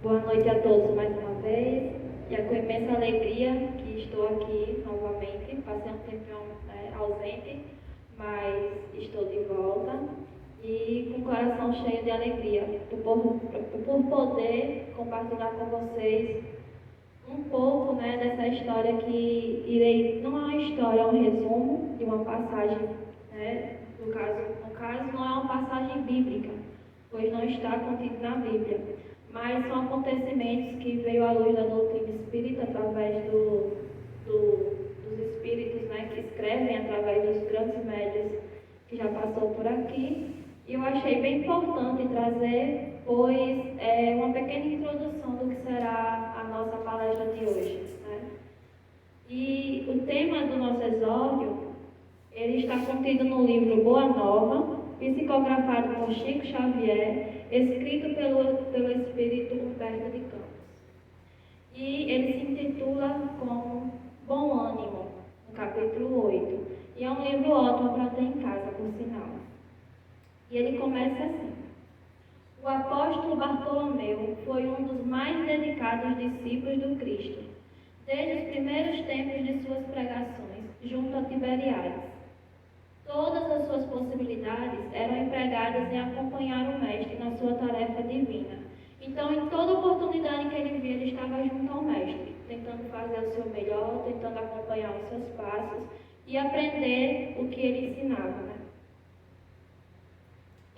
Boa noite a todos mais uma vez. E é com imensa alegria que estou aqui novamente. Passei um tempinho ausente, mas estou de volta e com o coração cheio de alegria por poder compartilhar com vocês um pouco dessa história que não é uma história, é um resumo de uma passagem, no caso não é uma passagem bíblica, pois não está contido na Bíblia, mas são acontecimentos que veio à luz da doutrina espírita através dos espíritos que escrevem através dos grandes médiuns que já passou por aqui. E eu achei bem importante trazer, pois é uma pequena introdução do que será a nossa palestra de hoje. E o tema do nosso exórdio, ele está contido no livro Boa Nova, psicografado por Chico Xavier, escrito pelo espírito Humberto de Campos. E ele se intitula como Bom Ânimo, no capítulo 8. E é um livro ótimo para ter em casa, por sinal. E ele começa assim: o apóstolo Bartolomeu foi um dos mais dedicados discípulos do Cristo, desde os primeiros tempos de suas pregações, junto a Tiberiades. Todas as suas possibilidades eram empregadas em acompanhar o Mestre na sua tarefa divina. Então, em toda oportunidade que ele via, ele estava junto ao Mestre, tentando fazer o seu melhor, tentando acompanhar os seus passos e aprender o que ele ensinava.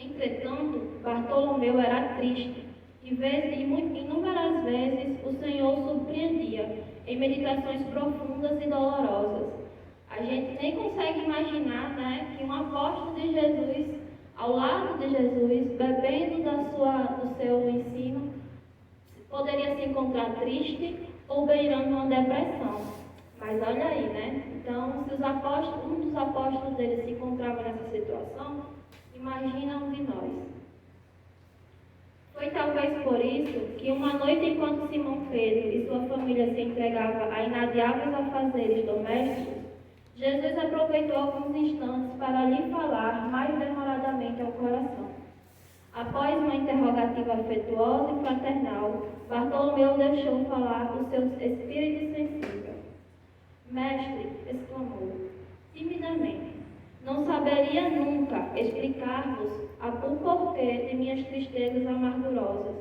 Entretanto, Bartolomeu era triste e inúmeras vezes o Senhor o surpreendia em meditações profundas e dolorosas. A gente nem consegue imaginar que um apóstolo de Jesus, ao lado de Jesus, bebendo do seu ensino, poderia se encontrar triste ou beirando uma depressão. Mas olha aí, Então, se um dos apóstolos dele se encontrava nessa situação, imagina um de nós. Foi talvez por isso que uma noite, enquanto Simão Pedro e sua família se entregavam a inadiáveis afazeres domésticos, Jesus aproveitou alguns instantes para lhe falar mais demoradamente ao coração. Após uma interrogativa afetuosa e fraternal, Bartolomeu deixou falar o seu espírito sensível. Mestre, exclamou, timidamente, não saberia nunca explicar-vos o porquê de minhas tristezas amargurosas.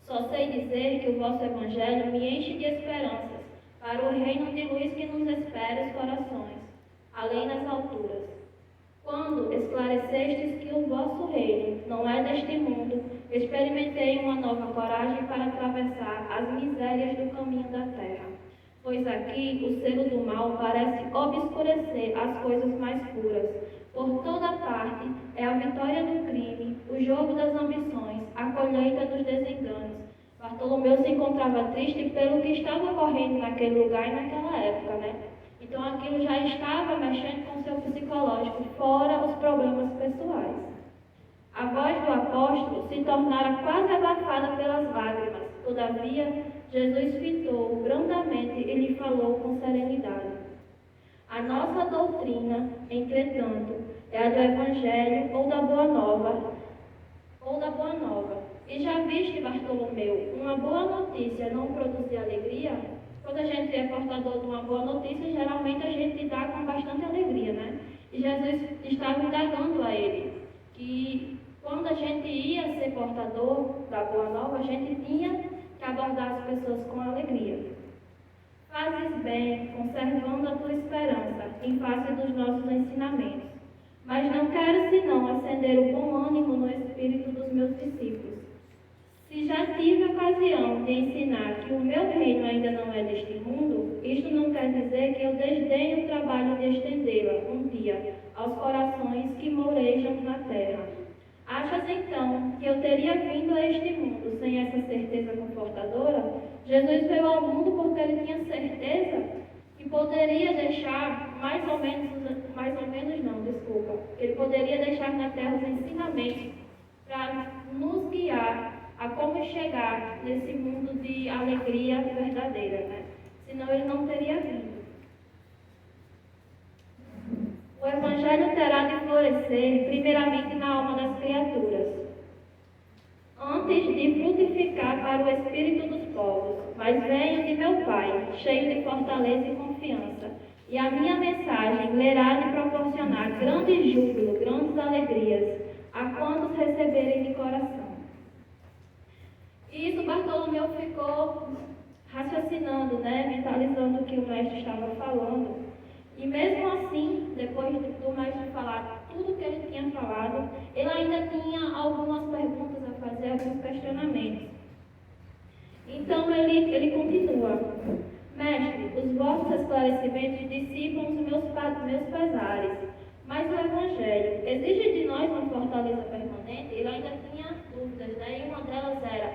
Só sei dizer que o vosso Evangelho me enche de esperanças para o reino de luz que nos espera os corações, além das alturas. Quando esclarecestes que o vosso reino não é deste mundo, experimentei uma nova coragem para atravessar as misérias do caminho da terra. Pois aqui o selo do mal parece obscurecer as coisas mais puras. Por toda parte é a vitória do crime, o jogo das ambições, a colheita dos desenganos. Bartolomeu se encontrava triste pelo que estava ocorrendo naquele lugar e naquela época, Então aquilo já estava mexendo com o seu psicológico, fora os problemas pessoais. A voz do apóstolo se tornara quase abafada pelas lágrimas. Todavia, Jesus fitou brandamente e lhe falou com serenidade. A nossa doutrina, entretanto, é a do Evangelho ou da Boa Nova. E já viste, Bartolomeu, uma boa notícia não produzir alegria? Quando a gente é portador de uma boa notícia, geralmente a gente dá com bastante alegria, E Jesus estava indagando a ele que quando a gente ia ser portador da Boa Nova, a gente tinha que abordar as pessoas com alegria. Fazes bem, conservando a tua esperança em face dos nossos ensinamentos, mas não quero senão acender o bom ânimo no espírito dos meus discípulos. Se já tive ocasião de ensinar que o meu reino ainda não é deste mundo, isto não quer dizer que eu desdenhe o trabalho de estendê-la um dia aos corações que morejam na terra. Achas então que eu teria vindo a este mundo sem essa certeza confortadora? Jesus veio ao mundo porque ele tinha certeza que poderia deixar ele poderia deixar na terra os ensinamentos para nos guiar a como chegar nesse mundo de alegria verdadeira, Senão ele não teria vindo. O Evangelho terá de florescer primeiramente na alma das criaturas, antes de frutificar para para o espírito dos povos, mas venho de meu Pai, cheio de fortaleza e confiança. E a minha mensagem lerá de proporcionar grande júbilo, grandes alegrias, a quantos receberem de coração. E isso Bartolomeu ficou raciocinando, mentalizando o que o mestre estava falando. E mesmo assim, depois do mestre falar tudo o que ele tinha falado, ele ainda tinha algumas perguntas a fazer, alguns questionamentos. Então ele continua: Mestre, os vossos esclarecimentos dissipam os meus pesares, mas o Evangelho exige de nós uma fortaleza permanente? Ele ainda tinha dúvidas, e uma delas era: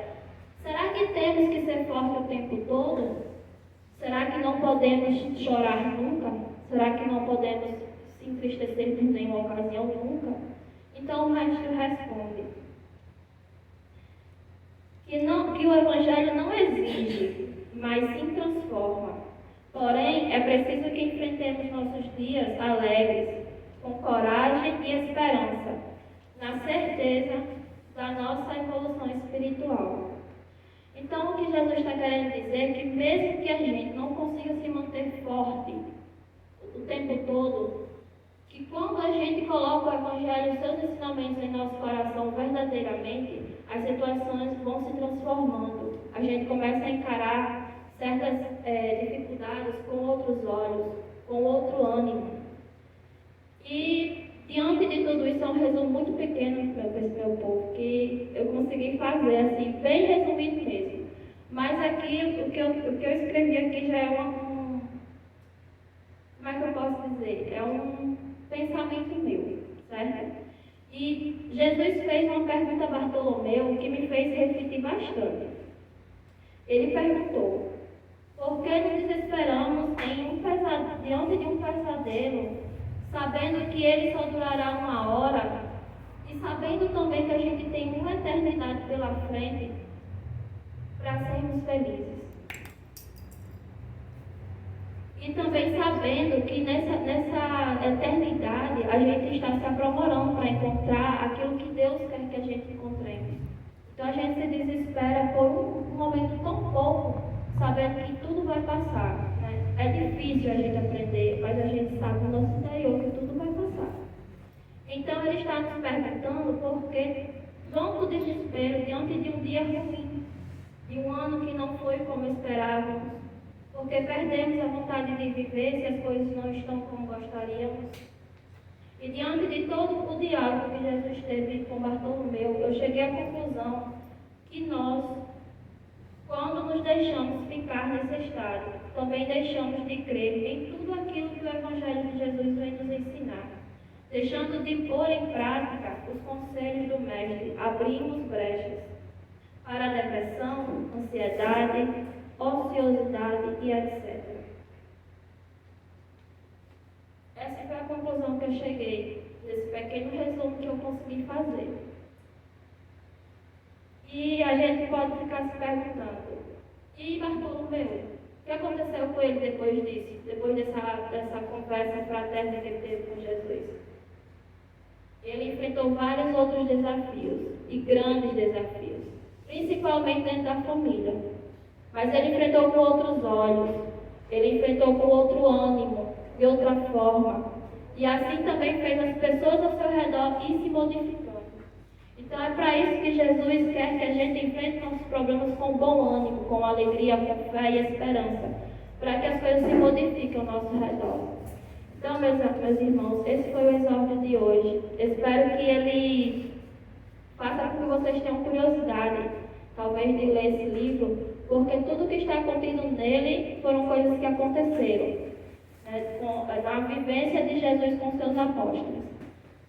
será que temos que ser fortes o tempo todo? Será que não podemos chorar nunca? Será que não podemos se entristecer por nenhuma ocasião nunca? Então o mestre responde que o Evangelho não exige, mas sim transforma. Porém, é preciso que enfrentemos nossos dias alegres, com coragem e esperança, na certeza da nossa evolução espiritual. Então, o que Jesus está querendo dizer é que mesmo que a gente não consiga se manter forte o tempo todo, que quando a gente coloca o Evangelho, os seus ensinamentos em nosso coração verdadeiramente, as situações vão se transformando. A gente começa a encarar certas dificuldades com outros olhos, com outro ânimo. E diante de tudo isso, é um resumo muito pequeno, meu povo, que eu consegui fazer, assim, bem resumido mesmo. Mas aqui, o que eu escrevi aqui já é como é que eu posso dizer? É um pensamento meu, certo? E Jesus fez uma pergunta a Bartolomeu que me fez refletir bastante. Ele perguntou: por que nos desesperamos diante de um pesadelo, sabendo que ele só durará uma hora, e sabendo também que a gente tem uma eternidade pela frente para sermos felizes? E também sabendo que nessa eternidade a gente está se aprimorando para encontrar aquilo que Deus quer que a gente encontremos. Então a gente se desespera por um momento tão pouco, sabendo que tudo vai passar. É difícil a gente aprender, mas a gente sabe no nosso interior que tudo vai passar. Então ele está nos perguntando por que tanto desespero diante de um dia ruim, de um ano que não foi como esperávamos, porque perdemos a vontade de viver se as coisas não estão como gostaríamos. E diante de todo o diálogo que Jesus teve com Bartolomeu, eu cheguei à conclusão que nós, quando nos deixamos ficar nesse estado, também deixamos de crer em tudo aquilo que o Evangelho de Jesus vem nos ensinar. Deixando de pôr em prática os conselhos do Mestre, abrimos brechas para a depressão, ansiedade, ociosidade e etc. Essa foi a conclusão que eu cheguei, desse pequeno resumo que eu consegui fazer. E a gente pode ficar se perguntando: e Bartolomeu? O que aconteceu com ele depois disso? Depois dessa conversa fraterna que ele teve com Jesus? Ele enfrentou vários outros desafios, e grandes desafios, principalmente dentro da família. Mas ele enfrentou com outros olhos, ele enfrentou com outro ânimo, de outra forma. E assim também fez as pessoas ao seu redor ir se modificando. Então é para isso que Jesus quer que a gente enfrente nossos problemas com bom ânimo, com alegria, com fé e esperança, para que as coisas se modifiquem ao nosso redor. Então, meus irmãos, esse foi o exórdio de hoje. Espero que ele faça com que vocês tenham curiosidade, talvez, de ler esse livro, porque tudo que está contido nele foram coisas que aconteceram, na vivência de Jesus com seus apóstolos.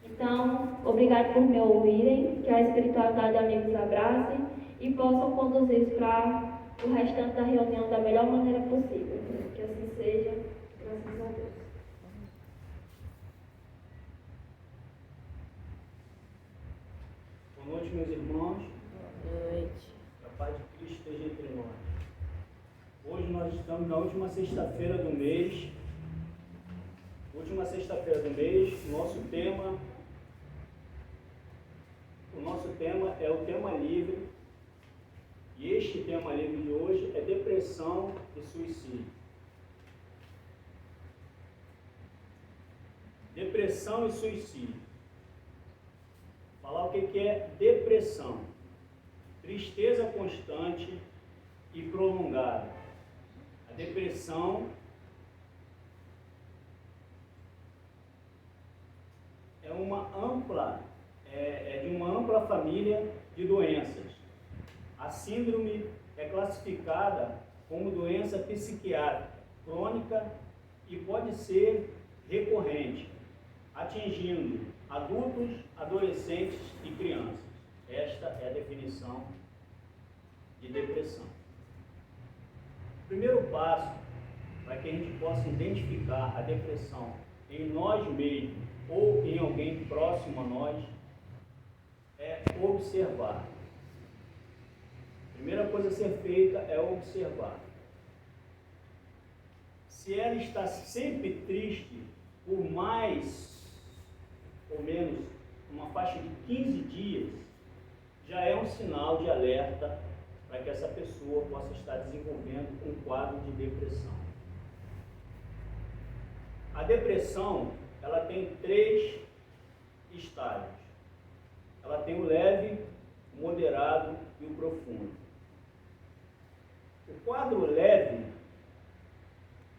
Então, obrigado por me ouvirem, que a espiritualidade amigos abrace e possam conduzir para o restante da reunião da melhor maneira possível. Que assim seja, graças a Deus. Boa noite, meus irmãos. Boa noite. Que a paz de Cristo esteja entre nós. Hoje nós estamos na última sexta-feira do mês. Última sexta-feira do mês, o nosso tema é o tema livre. E este tema livre de hoje é depressão e suicídio. Depressão e suicídio. Falar o que é depressão. Tristeza constante e prolongada. A depressão é de uma ampla família de doenças. A síndrome é classificada como doença psiquiátrica crônica e pode ser recorrente, atingindo adultos, adolescentes e crianças. Esta é a definição de depressão. O primeiro passo para que a gente possa identificar a depressão em nós mesmos ou em alguém próximo a nós é observar. A primeira coisa a ser feita é observar. Se ela está sempre triste por mais ou menos uma faixa de 15 dias, já é um sinal de alerta para que essa pessoa possa estar desenvolvendo um quadro de depressão. A depressão, ela tem 3 estágios. Ela tem o leve, o moderado e o profundo. O quadro leve,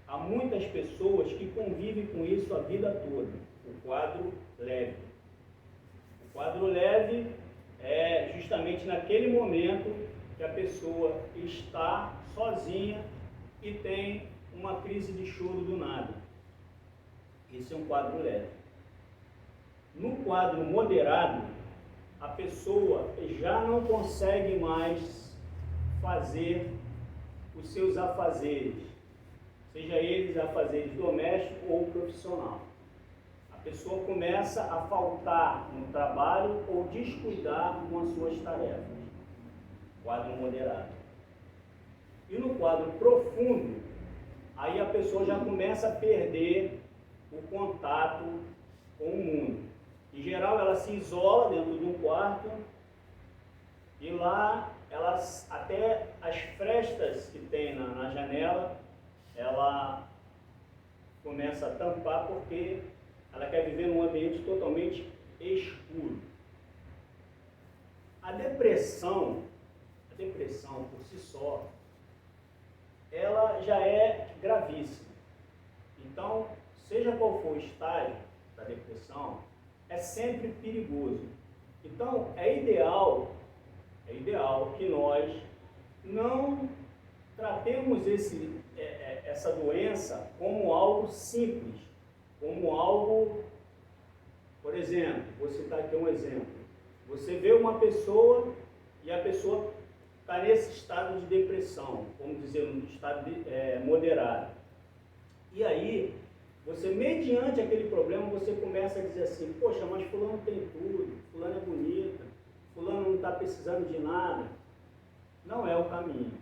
há muitas pessoas que convivem com isso a vida toda. O quadro leve. O quadro leve é justamente naquele momento que a pessoa está sozinha e tem uma crise de choro do nada. Esse é um quadro leve. No quadro moderado, a pessoa já não consegue mais fazer os seus afazeres, seja eles afazeres domésticos ou profissional. A pessoa começa a faltar no trabalho ou descuidar com as suas tarefas. Quadro moderado. E no quadro profundo, aí a pessoa já começa a perder o contato com o mundo. Em geral, ela se isola dentro de um quarto e lá, até as frestas que tem na janela, ela começa a tampar porque ela quer viver num ambiente totalmente escuro. A depressão por si só, ela já é gravíssima. Então, seja qual for o estágio da depressão, é sempre perigoso. Então, é ideal que nós não tratemos essa doença como algo simples, como algo, por exemplo, vou citar aqui um exemplo. Você vê uma pessoa e a pessoa está nesse estado de depressão, vamos dizer, um estado moderado. E aí, você, mediante aquele problema, você começa a dizer assim, poxa, mas fulano tem tudo, fulano é bonita, fulano não está precisando de nada. Não é o caminho.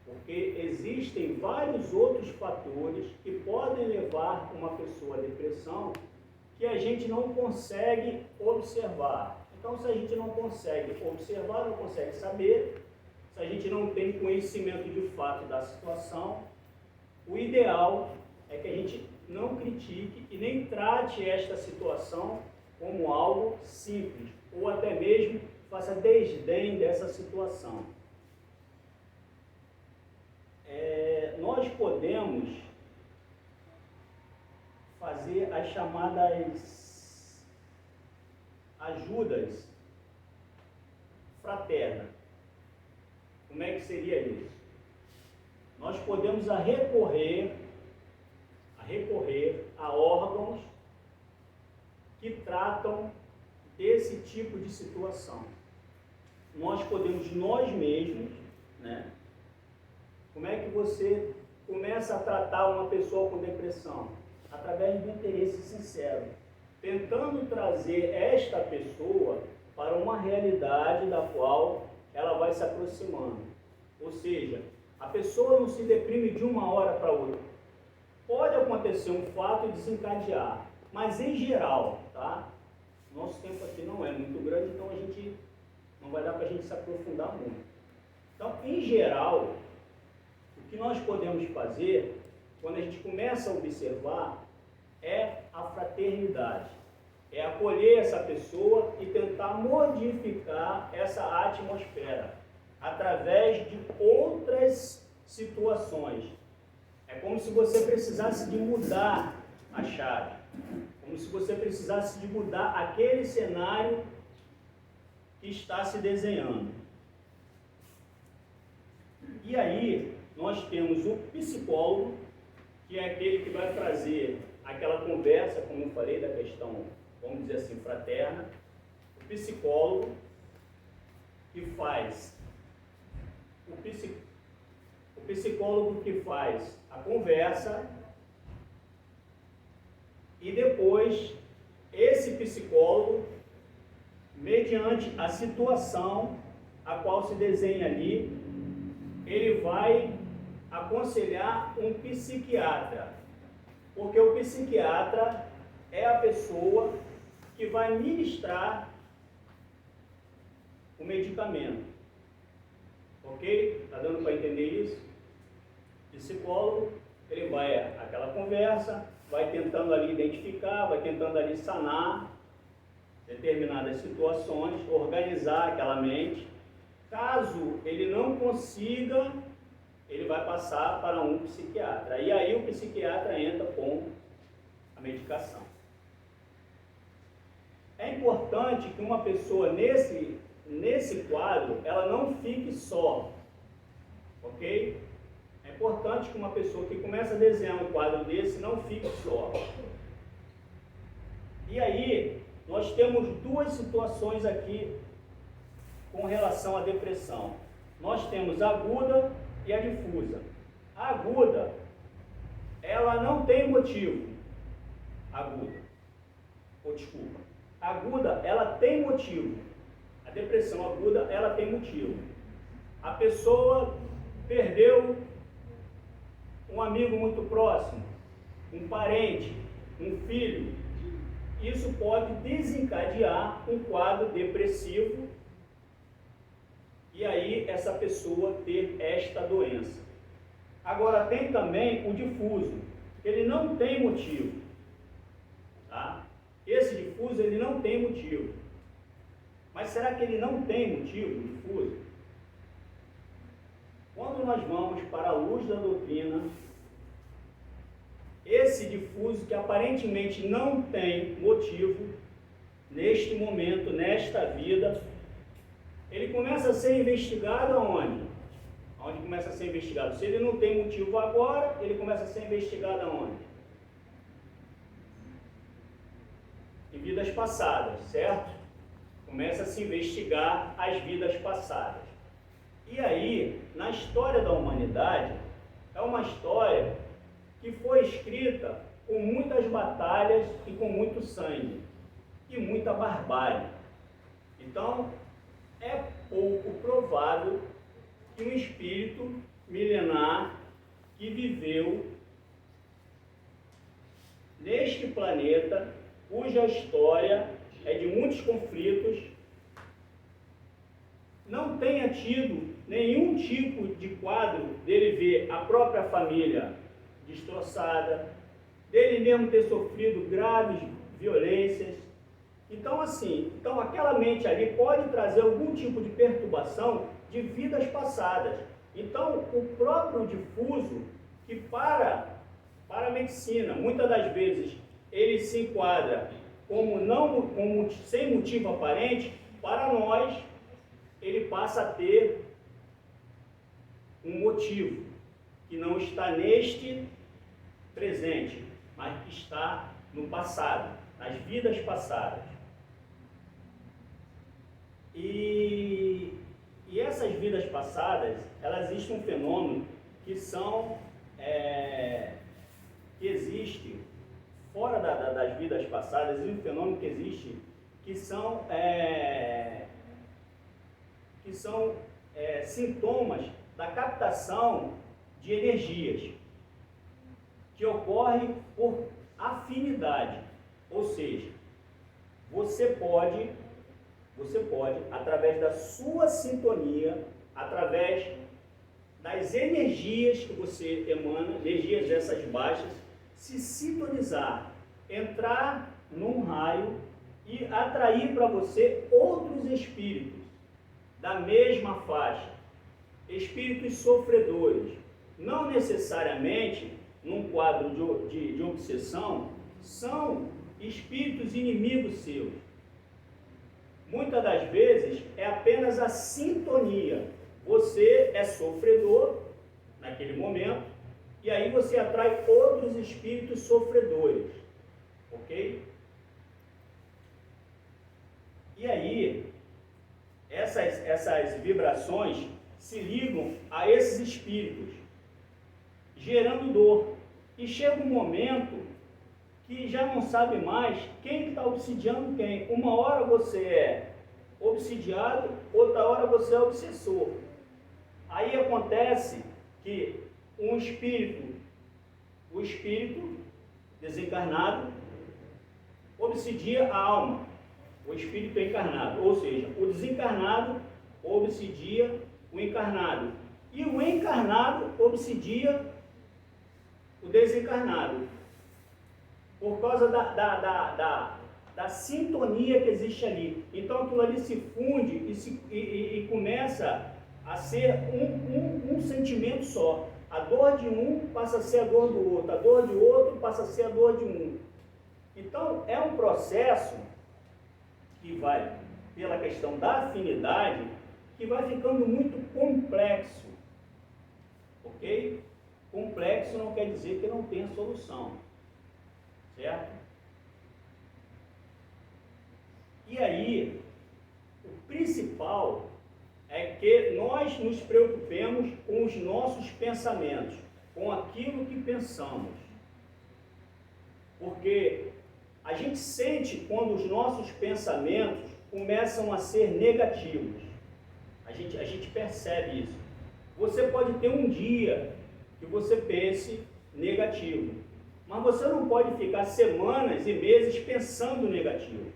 Porque existem vários outros fatores que podem levar uma pessoa à depressão que a gente não consegue observar. Então, se a gente não consegue observar, não consegue saber, se a gente não tem conhecimento de fato da situação, o ideal é que a gente não critique e nem trate esta situação como algo simples, ou até mesmo faça desdém dessa situação. Nós podemos fazer as chamadas ajudas fraternas. Como é que seria isso? Nós podemos recorrer a órgãos que tratam desse tipo de situação. Nós podemos nós mesmos, né? Como é que você começa a tratar uma pessoa com depressão? Através do interesse sincero, tentando trazer esta pessoa para uma realidade da qual ela vai se aproximando. Ou seja, a pessoa não se deprime de uma hora para outra. Pode acontecer um fato e desencadear, mas em geral, tá? Nosso tempo aqui não é muito grande, então não vai dar para a gente se aprofundar muito. Então, em geral, o que nós podemos fazer, quando a gente começa a observar, é a fraternidade. É acolher essa pessoa e tentar modificar essa atmosfera através de outras situações. É como se você precisasse de mudar a chave, como se você precisasse de mudar aquele cenário que está se desenhando. E aí, nós temos o psicólogo, que é aquele que vai trazer aquela conversa, como eu falei, da questão, vamos dizer assim, fraterna. O psicólogo que faz, o psicólogo que faz a conversa, e depois esse psicólogo, mediante a situação a qual se desenha ali, ele vai aconselhar um psiquiatra, porque o psiquiatra é a pessoa que vai ministrar o medicamento. Ok? Está dando para entender isso? Psicólogo, ele vai àquela conversa, vai tentando ali identificar, vai tentando ali sanar determinadas situações, organizar aquela mente. Caso ele não consiga, ele vai passar para um psiquiatra. E aí o psiquiatra entra com a medicação. É importante que uma pessoa nesse quadro, ela não fique só, ok? É importante que uma pessoa que começa a desenhar um quadro desse não fique só. E aí, nós temos duas situações aqui com relação à depressão. Nós temos a aguda e a difusa. A aguda, ela não tem motivo. Aguda. Desculpa. A aguda, ela tem motivo. A depressão aguda, ela tem motivo. A pessoa perdeu um amigo muito próximo, um parente, um filho. Isso pode desencadear um quadro depressivo e aí essa pessoa ter esta doença. Agora tem também o difuso, ele não tem motivo, tá? Esse difuso, ele não tem motivo. Mas será que ele não tem motivo, o difuso? Quando nós vamos para a luz da doutrina, esse difuso que aparentemente não tem motivo, neste momento, nesta vida, ele começa a ser investigado aonde? Aonde começa a ser investigado? Se ele não tem motivo agora, ele começa a ser investigado aonde? Em vidas passadas, certo? Começa a se investigar as vidas passadas. E aí, na história da humanidade, é uma história que foi escrita com muitas batalhas e com muito sangue e muita barbárie. Então, é pouco provável que um espírito milenar que viveu neste planeta, cuja história é de muitos conflitos, não tenha tido nenhum tipo de quadro dele ver a própria família destroçada, dele mesmo ter sofrido graves violências. Então, aquela mente ali pode trazer algum tipo de perturbação de vidas passadas. Então, o próprio difuso, que para a medicina, muitas das vezes, ele se enquadra como sem motivo aparente, para nós, ele passa a ter um motivo, que não está neste presente, mas que está no passado, nas vidas passadas. E essas vidas passadas, elas existem um fenômeno que existe fora das vidas passadas, existe um fenômeno que existe que são sintomas da captação de energias, que ocorre por afinidade, ou seja, você pode, através da sua sintonia, através das energias que você emana, energias dessas baixas, se sintonizar, entrar num raio e atrair para você outros espíritos da mesma faixa, espíritos sofredores. Não necessariamente, num quadro de obsessão, são espíritos inimigos seus. Muitas das vezes é apenas a sintonia. Você é sofredor naquele momento, e aí você atrai outros espíritos sofredores, ok? E aí, essas vibrações se ligam a esses espíritos, gerando dor. E chega um momento que já não sabe mais quem está obsidiando quem. Uma hora você é obsidiado, outra hora você é obsessor. Aí acontece que o espírito desencarnado obsidia a alma, o espírito encarnado, ou seja, o desencarnado obsidia o encarnado, e o encarnado obsidia o desencarnado, por causa da sintonia que existe ali. Então aquilo ali se funde e começa a ser um sentimento só. A dor de um passa a ser a dor do outro, a dor de outro passa a ser a dor de um. Então é um processo que vai, pela questão da afinidade, que vai ficando muito complexo, ok? Complexo não quer dizer que não tenha solução, certo? E aí, o principal é que nós nos preocupemos com os nossos pensamentos, com aquilo que pensamos. Porque a gente sente quando os nossos pensamentos começam a ser negativos. A gente percebe isso. Você pode ter um dia que você pense negativo, mas você não pode ficar semanas e meses pensando negativo.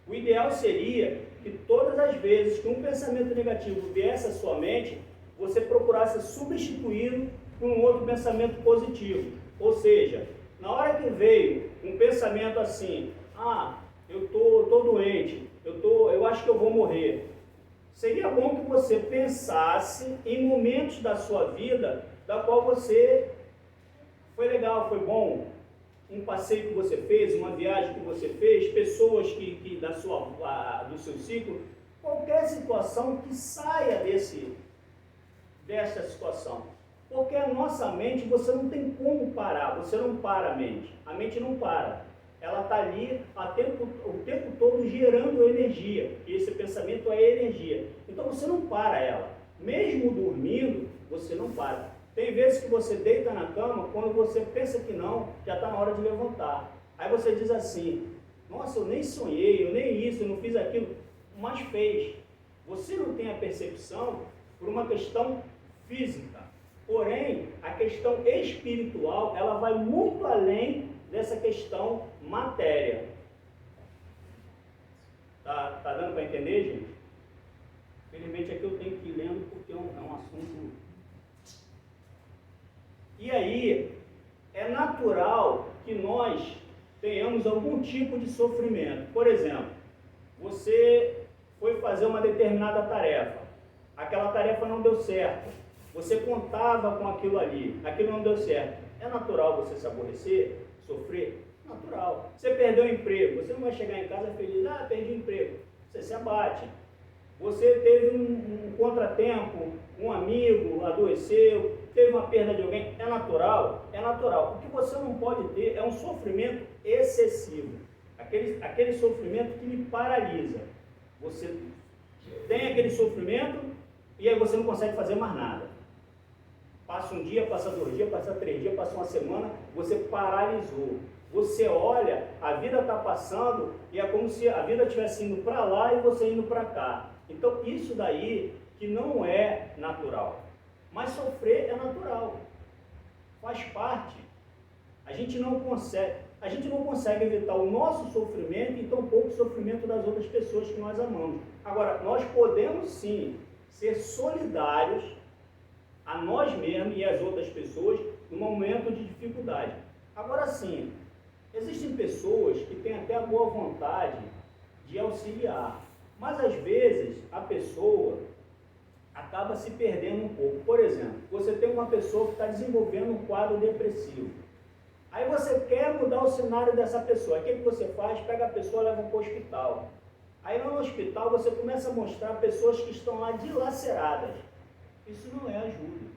O ideal seria que todas as vezes que um pensamento negativo viesse à sua mente, você procurasse substituí-lo por um outro pensamento positivo. Ou seja, na hora que veio um pensamento assim, eu tô doente, eu acho que eu vou morrer, seria bom que você pensasse em momentos da sua vida da qual você foi legal, foi bom, um passeio que você fez, uma viagem que você fez, pessoas que do seu ciclo, qualquer situação que saia dessa situação. Porque a nossa mente, você não tem como parar, você não para a mente não para. Ela está ali o tempo todo gerando energia, e esse pensamento é energia. Então você não para ela. Mesmo dormindo, você não para. Tem vezes que você deita na cama, quando você pensa que não, já está na hora de levantar. Aí você diz assim, nossa, eu nem sonhei, eu nem isso, eu não fiz aquilo, mas fez. Você não tem a percepção por uma questão física. Porém, a questão espiritual, ela vai muito além dessa questão matéria. Tá dando para entender, gente? Infelizmente aqui eu tenho que ir lendo porque é um assunto... E aí, é natural que nós tenhamos algum tipo de sofrimento. Por exemplo, você foi fazer uma determinada tarefa, aquela tarefa não deu certo, você contava com aquilo ali, aquilo não deu certo. É natural você se aborrecer, sofrer? Natural. Você perdeu o emprego, você não vai chegar em casa feliz, perdi o emprego. Você se abate. Você teve um contratempo, um amigo adoeceu, teve uma perda de alguém, é natural? É natural. O que você não pode ter é um sofrimento excessivo, aquele sofrimento que lhe paralisa. Você tem aquele sofrimento e aí você não consegue fazer mais nada. Passa um dia, passa 2 dias, passa 3 dias, passa uma semana, você paralisou. Você olha, a vida está passando e é como se a vida estivesse indo para lá e você indo para cá. Então isso daí que não é natural. Mas sofrer é natural. Faz parte. A gente não consegue evitar o nosso sofrimento e tampouco o sofrimento das outras pessoas que nós amamos. Agora, nós podemos sim ser solidários a nós mesmos e às outras pessoas no momento de dificuldade. Agora sim, existem pessoas que têm até a boa vontade de auxiliar, mas às vezes a pessoa acaba se perdendo um pouco. Por exemplo, você tem uma pessoa que está desenvolvendo um quadro depressivo. Aí você quer mudar o cenário dessa pessoa. Aí o que você faz? Pega a pessoa e leva para o hospital. Aí lá no hospital você começa a mostrar pessoas que estão lá dilaceradas. Isso não é ajuda.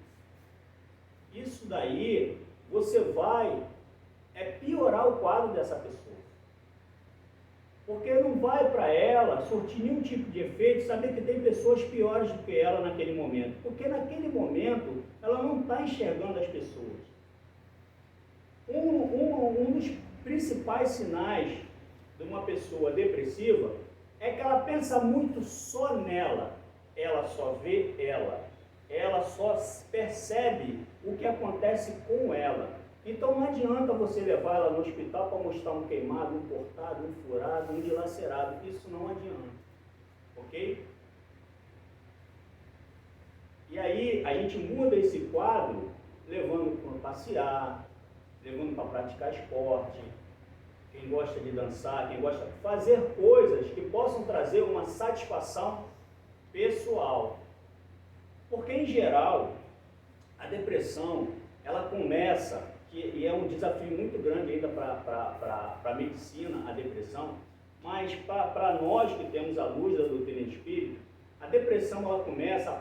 Isso daí você vai piorar o quadro dessa pessoa. Porque não vai para ela surtir nenhum tipo de efeito saber que tem pessoas piores do que ela naquele momento. Porque naquele momento ela não está enxergando as pessoas. Um dos principais sinais de uma pessoa depressiva é que ela pensa muito só nela. Ela só vê ela. Ela só percebe o que acontece com ela. Então não adianta você levar ela no hospital para mostrar um queimado, um cortado, um furado, um dilacerado. Isso não adianta. Ok? E aí a gente muda esse quadro levando para passear, levando para praticar esporte, quem gosta de dançar, quem gosta de fazer coisas que possam trazer uma satisfação pessoal. Porque em geral, a depressão, ela começa, e é um desafio muito grande ainda para a medicina, a depressão, mas para nós que temos a luz da doutrina espírita, a depressão ela começa a